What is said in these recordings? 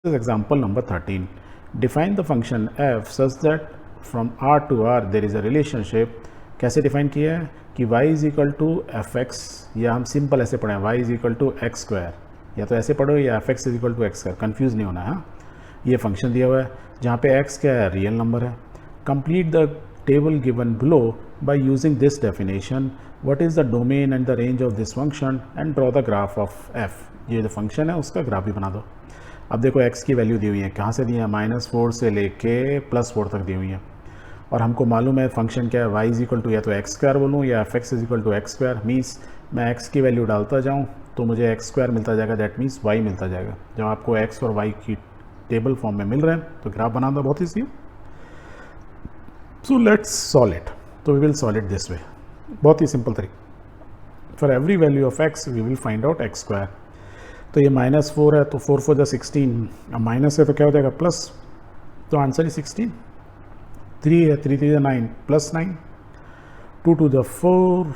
This is example number 13. Define the function f such that from r to r there is a relationship. कैसे define किया है कि y is equal to F X, या हम simple ऐसे पढ़ें y is equal to X square, या तो ऐसे पढ़ो या F X is equal to X square, confuse नहीं होना है। ये फंक्शन दिया हुआ है जहाँ पे x क्या है, रियल नंबर है। Complete the table given below by using this definition. What is the domain and the range of this function and draw the graph of f। ये जो फंक्शन है उसका ग्राफ भी बना दो। अब देखो x की वैल्यू दी हुई है, कहाँ से दी है, -4 से लेके +4 तक दी हुई है, और हमको मालूम है फंक्शन क्या है, y इज इक्वल टू या तो एक्स स्क्वायर बोलूँ या F X is equal to X square. Means मैं x की वैल्यू डालता जाऊँ तो मुझे एक्स स्क्वायर मिलता जाएगा, दैट मीन्स y मिलता जाएगा। जब आपको x और y की टेबल फॉर्म में मिल रहे हैं तो ग्राफ बनाना बहुत ईजी है। So let's solve it. तो we will solve it this way, बहुत ही सिंपल तरीका। For every value of x we will find out x square. तो ये -4 है तो 4 4 16, अब माइनस है तो क्या हो जाएगा प्लस, तो आंसर ही 16। 3 है, 3 3 9 +9, 2 2 4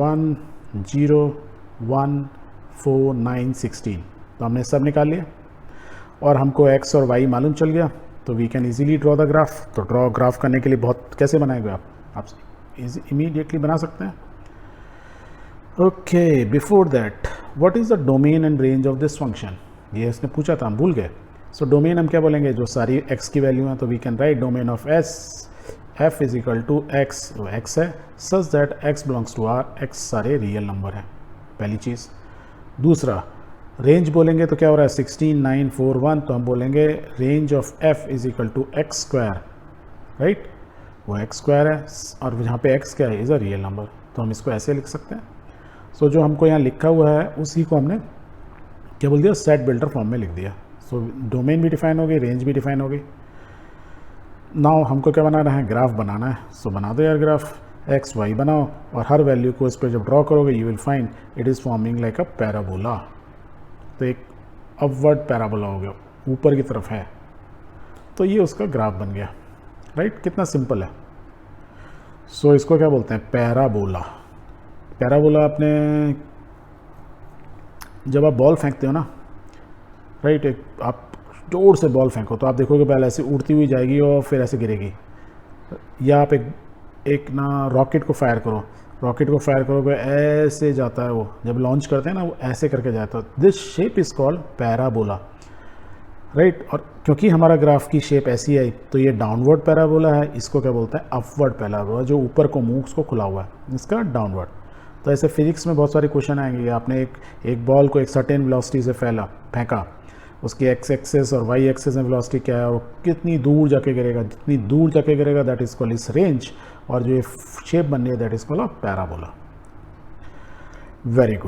1 0 1 4 9 16। तो हमने सब निकाल लिया और हमको x और y मालूम चल गया, तो we can easily draw the graph. तो ड्रॉ ग्राफ करने के लिए बहुत कैसे बनाएंगे आप इमीडिएटली बना सकते हैं। Okay, before that what is the domain and range of this function, ये इसने पूछा था, हम भूल गए। सो डोमेन हम क्या बोलेंगे, जो सारी x की वैल्यू है, तो we can write domain of f is equal to x, जो x है, such that x belongs to r, x सारे रियल नंबर है, पहली चीज़। दूसरा, रेंज बोलेंगे तो क्या हो रहा है, 16 9 4 1, तो हम बोलेंगे range of f is equal to X square, right, वो एक्स स्क्वायर है, और यहाँ पे x क्या है, इज़ अ रियल नंबर, तो हम इसको ऐसे लिख सकते हैं। सो जो हमको यहाँ लिखा हुआ है उसी को हमने क्या बोल दिया, सेट बिल्डर फॉर्म में लिख दिया। सो डोमेन भी डिफाइन हो गई, रेंज भी डिफाइन हो गई। नाउ हमको क्या बनाना है, ग्राफ बनाना है। सो बना दो यार ग्राफ, एक्स वाई बनाओ, और हर वैल्यू को इस पर जब ड्रॉ करोगे you will find it is forming like a parabola. तो एक अपवर्ड पैराबोला हो गया, ऊपर की तरफ है, तो ये उसका ग्राफ बन गया, राइट। कितना सिंपल है। सो इसको क्या बोलते हैं, पैराबोला। पैराबोला आपने जब आप बॉल फेंकते हो ना, राइट, एक आप जोर से बॉल फेंको तो आप देखोगे बॉल ऐसे उड़ती हुई जाएगी और फिर ऐसे गिरेगी। या आप एक ना रॉकेट को फायर करो, रॉकेट को फायर करोगे ऐसे जाता है, वो जब लॉन्च करते हैं ना वो ऐसे करके जाता है। This shape is called parabola, right. और क्योंकि हमारा ग्राफ की शेप ऐसी है तो ये डाउनवर्ड पैराबोला है, इसको क्या बोलते हैं, अपवर्ड पैराबोला। जो ऊपर को मुंह उसको खुला हुआ है, इसका डाउनवर्ड। तो ऐसे फिजिक्स में बहुत सारे क्वेश्चन आएंगे। आपने एक बॉल को एक सर्टेन वेलोसिटी से फेंका, उसकी एक्स एक्सेस और वाई एक्सेस में वेलोसिटी क्या है, वो कितनी दूर जाके गिरेगा, जितनी दूर जाके गिरेगा दैट इज कॉल्ड इस रेंज, और जो ये शेप बन रही है that is called a parabola. Very good.